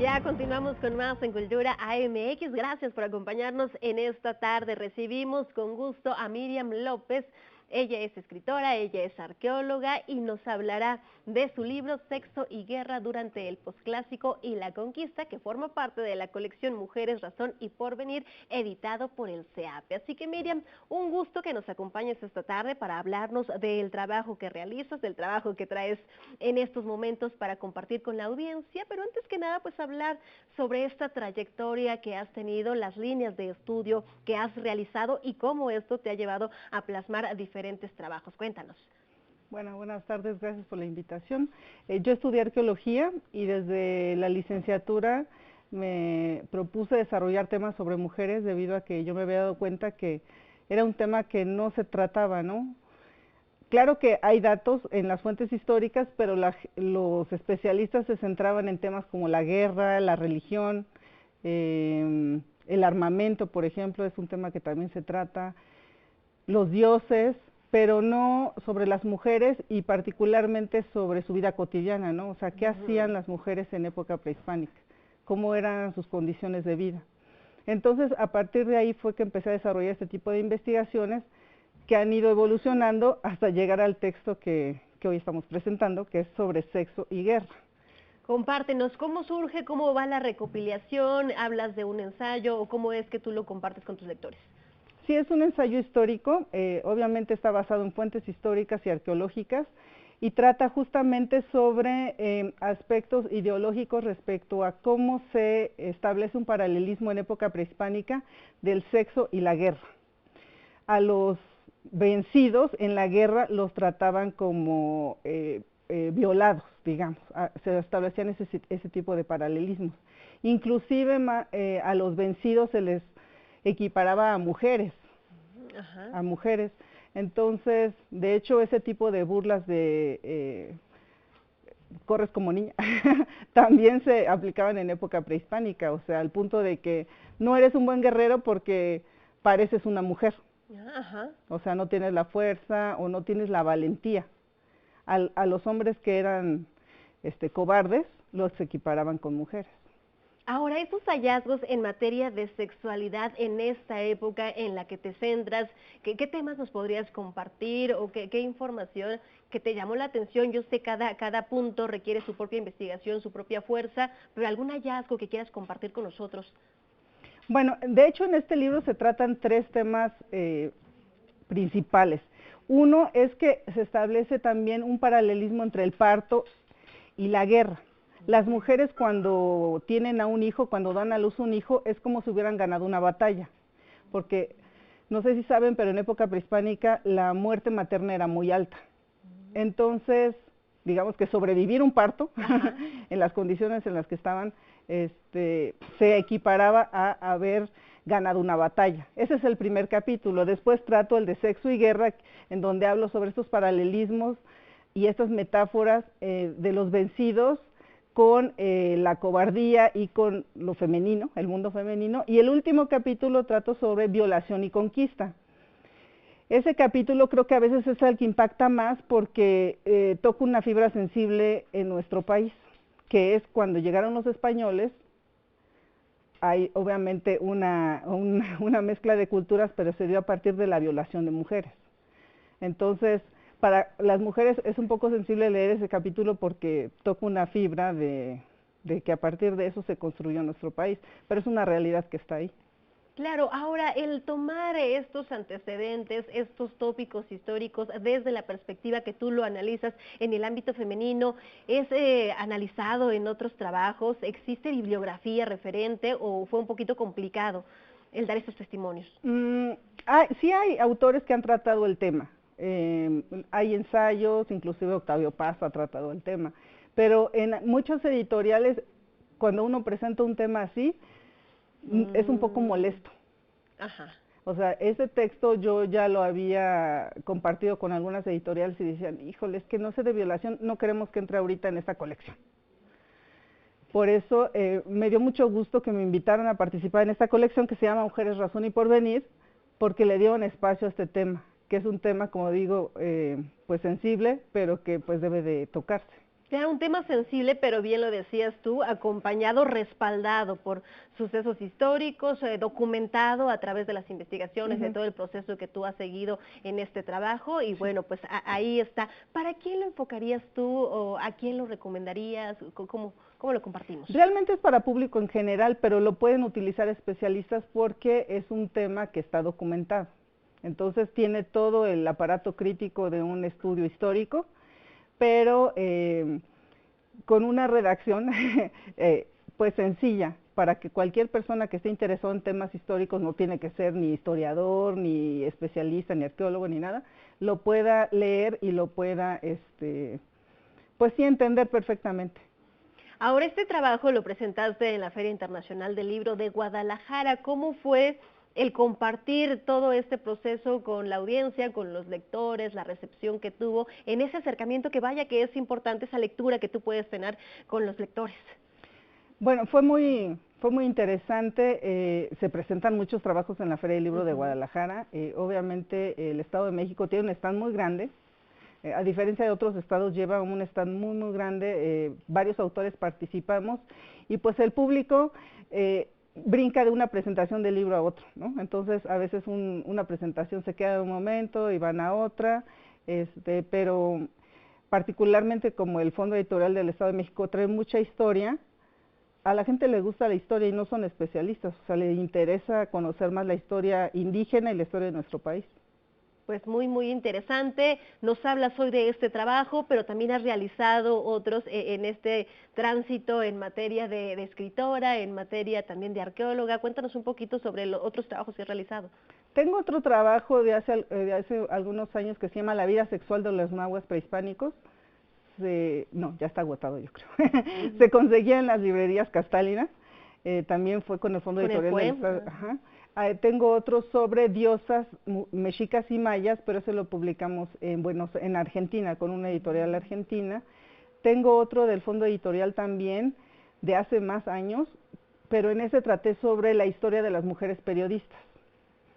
Ya continuamos con más en Cultura AMX. Gracias por acompañarnos en esta tarde. Recibimos con gusto a Miriam López. Ella es escritora, ella es arqueóloga y nos hablará de su libro Sexo y Guerra durante el Posclásico y la Conquista, que forma parte de la colección Mujeres, Razón y Porvenir, editado por el CEAPE. Así que Miriam, un gusto que nos acompañes esta tarde para hablarnos del trabajo que realizas, del trabajo que traes en estos momentos para compartir con la audiencia, pero antes que nada, pues hablar sobre esta trayectoria que has tenido, las líneas de estudio que has realizado y cómo esto te ha llevado a plasmar diferentes trabajos. Cuéntanos. Bueno, buenas tardes, gracias por la invitación. Yo estudié arqueología y desde la licenciatura me propuse desarrollar temas sobre mujeres debido a que yo me había dado cuenta que era un tema que no se trataba, ¿no? Claro que hay datos en las fuentes históricas, pero los especialistas se centraban en temas como la guerra, la religión, el armamento, por ejemplo, es un tema que también se trata, los dioses, pero no sobre las mujeres y particularmente sobre su vida cotidiana, ¿no? O sea, ¿qué hacían las mujeres en época prehispánica? ¿Cómo eran sus condiciones de vida? Entonces, a partir de ahí fue que empecé a desarrollar este tipo de investigaciones que han ido evolucionando hasta llegar al texto que hoy estamos presentando, que es sobre sexo y guerra. Compártenos, ¿cómo surge, cómo va la recopilación? ¿Hablas de un ensayo o cómo es que tú lo compartes con tus lectores? Sí, es un ensayo histórico, obviamente está basado en fuentes históricas y arqueológicas y trata justamente sobre aspectos ideológicos respecto a cómo se establece un paralelismo en época prehispánica del sexo y la guerra. A los vencidos en la guerra los trataban como violados, digamos, se establecían ese tipo de paralelismos. Inclusive a los vencidos se les equiparaba a mujeres, a mujeres. Entonces, de hecho, ese tipo de burlas de corres como niña, también se aplicaban en época prehispánica, o sea, al punto de que no eres un buen guerrero porque pareces una mujer. O sea, no tienes la fuerza o no tienes la valentía. A los hombres que eran cobardes los equiparaban con mujeres. Ahora, esos hallazgos en materia de sexualidad en esta época en la que te centras, ¿qué temas nos podrías compartir o qué información que te llamó la atención? Yo sé cada punto requiere su propia investigación, su propia fuerza, pero algún hallazgo que quieras compartir con nosotros. Bueno, de hecho en este libro se tratan tres temas principales. Uno es que se establece también un paralelismo entre el parto y la guerra. Las mujeres cuando tienen a un hijo, cuando dan a luz un hijo, es como si hubieran ganado una batalla, porque no sé si saben, pero en época prehispánica la muerte materna era muy alta. Entonces, digamos que sobrevivir un parto en las condiciones en las que estaban, se equiparaba a haber ganado una batalla. Ese es el primer capítulo. Después trato el de sexo y guerra, en donde hablo sobre estos paralelismos y estas metáforas de los vencidos con la cobardía y con lo femenino, el mundo femenino. Y el último capítulo trato sobre violación y conquista. Ese capítulo creo que a veces es el que impacta más porque toca una fibra sensible en nuestro país, que es cuando llegaron los españoles. Hay obviamente una mezcla de culturas, pero se dio a partir de la violación de mujeres. Entonces, para las mujeres es un poco sensible leer ese capítulo porque toca una fibra de que a partir de eso se construyó nuestro país, pero es una realidad que está ahí. Claro, ahora el tomar estos antecedentes, estos tópicos históricos desde la perspectiva que tú lo analizas en el ámbito femenino, ¿es analizado en otros trabajos? ¿Existe bibliografía referente o fue un poquito complicado el dar estos testimonios? Sí hay autores que han tratado el tema, hay ensayos, inclusive Octavio Paz ha tratado el tema, pero en muchos editoriales, cuando uno presenta un tema así, es un poco molesto. O sea, ese texto yo ya lo había compartido con algunas editoriales y decían, híjole, es que no sé de violación, no queremos que entre ahorita en esta colección. Por eso me dio mucho gusto que me invitaran a participar en esta colección que se llama Mujeres, Razón y Porvenir, porque le dieron espacio a este tema, que es un tema, como digo, pues sensible, pero que pues debe de tocarse. Claro, un tema sensible, pero bien lo decías tú, acompañado, respaldado por sucesos históricos, documentado a través de las investigaciones, de Ujú. todo el proceso que tú has seguido en este trabajo, y bueno, pues ahí está. ¿Para quién lo enfocarías tú o a quién lo recomendarías? ¿Cómo lo compartimos? Realmente es para público en general, pero lo pueden utilizar especialistas porque es un tema que está documentado. Entonces tiene todo el aparato crítico de un estudio histórico, pero con una redacción pues sencilla, para que cualquier persona que esté interesada en temas históricos, no tiene que ser ni historiador, ni especialista, ni arqueólogo, ni nada, lo pueda leer y lo pueda, pues sí, entender perfectamente. Ahora, este trabajo lo presentaste en la Feria Internacional del Libro de Guadalajara. ¿Cómo fue el compartir todo este proceso con la audiencia, con los lectores, la recepción que tuvo, en ese acercamiento que vaya que es importante, esa lectura que tú puedes tener con los lectores? Bueno, fue muy interesante, se presentan muchos trabajos en la Feria del Libro de Guadalajara, obviamente el Estado de México tiene un stand muy grande, a diferencia de otros estados lleva un stand muy grande, varios autores participamos y pues el público brinca de una presentación del libro a otro, ¿no? Entonces a veces una presentación se queda un momento y van a otra, pero particularmente como el Fondo Editorial del Estado de México trae mucha historia, a la gente le gusta la historia y no son especialistas, o sea, le interesa conocer más la historia indígena y la historia de nuestro país. Pues muy interesante. Nos hablas hoy de este trabajo, pero también has realizado otros en este tránsito en materia de escritora, en materia también de arqueóloga. Cuéntanos un poquito sobre los otros trabajos que has realizado. Tengo otro trabajo de hace algunos años que se llama La vida sexual de los nahuas prehispánicos. No, ya está agotado yo creo. Se conseguía en las librerías Castalina, también fue con el Fondo Con el Editorial del FUEM. Estado. Ajá. Tengo otro sobre diosas mexicas y mayas, pero ese lo publicamos en Argentina, con una editorial argentina. Tengo otro del Fondo Editorial también, de hace más años, pero en ese traté sobre la historia de las mujeres periodistas.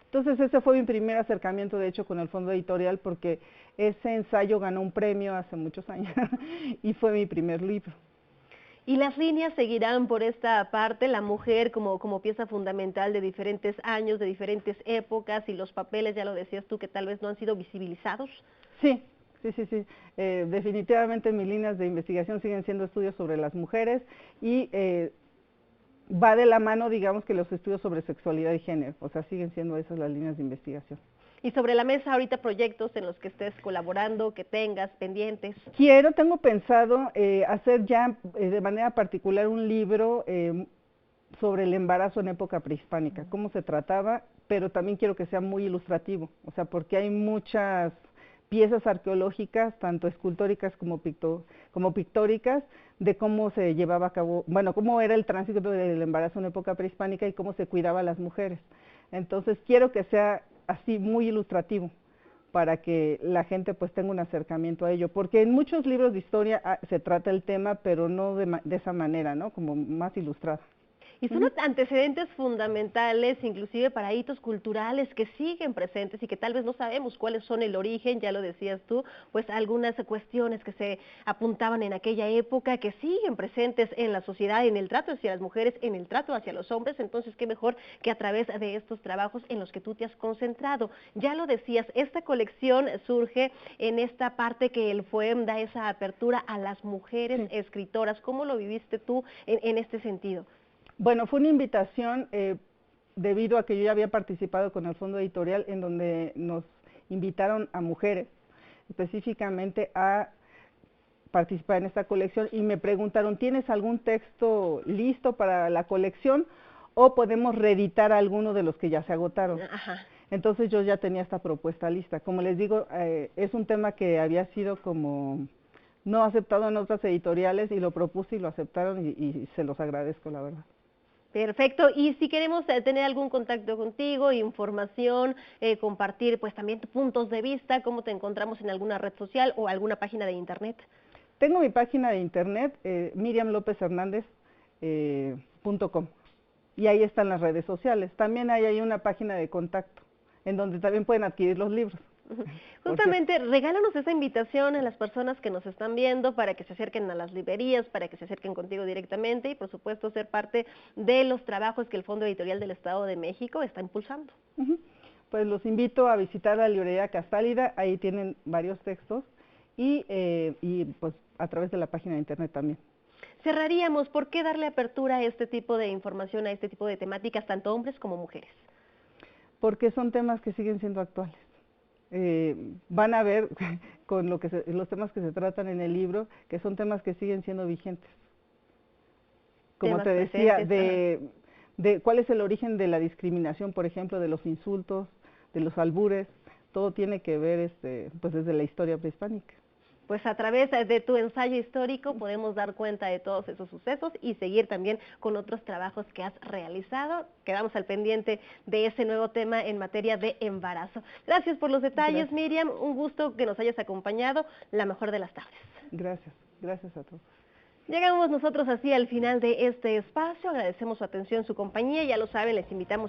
Entonces ese fue mi primer acercamiento, de hecho, con el Fondo Editorial, porque ese ensayo ganó un premio hace muchos años y fue mi primer libro. Y las líneas seguirán por esta parte, la mujer como pieza fundamental de diferentes años, de diferentes épocas, y los papeles, ya lo decías tú, que tal vez no han sido visibilizados. Sí, sí. Definitivamente mis líneas de investigación siguen siendo estudios sobre las mujeres y va de la mano, digamos, que los estudios sobre sexualidad y género, o sea, siguen siendo esas las líneas de investigación. Y sobre la mesa ahorita proyectos en los que estés colaborando, que tengas pendientes. Tengo pensado hacer ya de manera particular un libro sobre el embarazo en época prehispánica, cómo se trataba, pero también quiero que sea muy ilustrativo, o sea, porque hay muchas piezas arqueológicas, tanto escultóricas como pictóricas, de cómo se llevaba a cabo, bueno, cómo era el tránsito del embarazo en época prehispánica y cómo se cuidaba a las mujeres. Entonces quiero que sea así muy ilustrativo, para que la gente pues tenga un acercamiento a ello, porque en muchos libros de historia se trata el tema, pero no de esa manera, ¿no? Como más ilustrado. Y son antecedentes fundamentales, inclusive para hitos culturales que siguen presentes y que tal vez no sabemos cuáles son el origen, ya lo decías tú, pues algunas cuestiones que se apuntaban en aquella época que siguen presentes en la sociedad, en el trato hacia las mujeres, en el trato hacia los hombres. Entonces qué mejor que a través de estos trabajos en los que tú te has concentrado. Ya lo decías, esta colección surge en esta parte que el FUEM da esa apertura a las mujeres escritoras. ¿Cómo lo viviste tú en este sentido? Bueno, fue una invitación debido a que yo ya había participado con el Fondo Editorial, en donde nos invitaron a mujeres específicamente a participar en esta colección y me preguntaron, ¿tienes algún texto listo para la colección o podemos reeditar alguno de los que ya se agotaron? Ajá. Entonces yo ya tenía esta propuesta lista. Como les digo, es un tema que había sido como no aceptado en otras editoriales y lo propuse y lo aceptaron y se los agradezco, la verdad. Perfecto, y si queremos tener algún contacto contigo, información, compartir pues también puntos de vista, ¿cómo te encontramos en alguna red social o alguna página de internet? Tengo mi página de internet, miriamlopezhernandez.com, y ahí están las redes sociales. También hay ahí una página de contacto, en donde también pueden adquirir los libros. Ujú. Justamente, regálanos esa invitación a las personas que nos están viendo para que se acerquen a las librerías, para que se acerquen contigo directamente y, por supuesto, ser parte de los trabajos que el Fondo Editorial del Estado de México está impulsando. Pues los invito a visitar la librería Castálida, ahí tienen varios textos y pues a través de la página de internet también. Cerraríamos, ¿por qué darle apertura a este tipo de información, a este tipo de temáticas, tanto hombres como mujeres? Porque son temas que siguen siendo actuales. Van a ver con los temas que se tratan en el libro, que son temas que siguen siendo vigentes. Como Temas te decía, presentes, de cuál es el origen de la discriminación, por ejemplo, de los insultos, de los albures, todo tiene que ver pues desde la historia prehispánica. Pues a través de tu ensayo histórico podemos dar cuenta de todos esos sucesos y seguir también con otros trabajos que has realizado. Quedamos al pendiente de ese nuevo tema en materia de embarazo. Gracias por los detalles, Gracias. Miriam. Un gusto que nos hayas acompañado. La mejor de las tardes. Gracias a todos. Llegamos nosotros así al final de este espacio. Agradecemos su atención, su compañía. Ya lo saben, les invitamos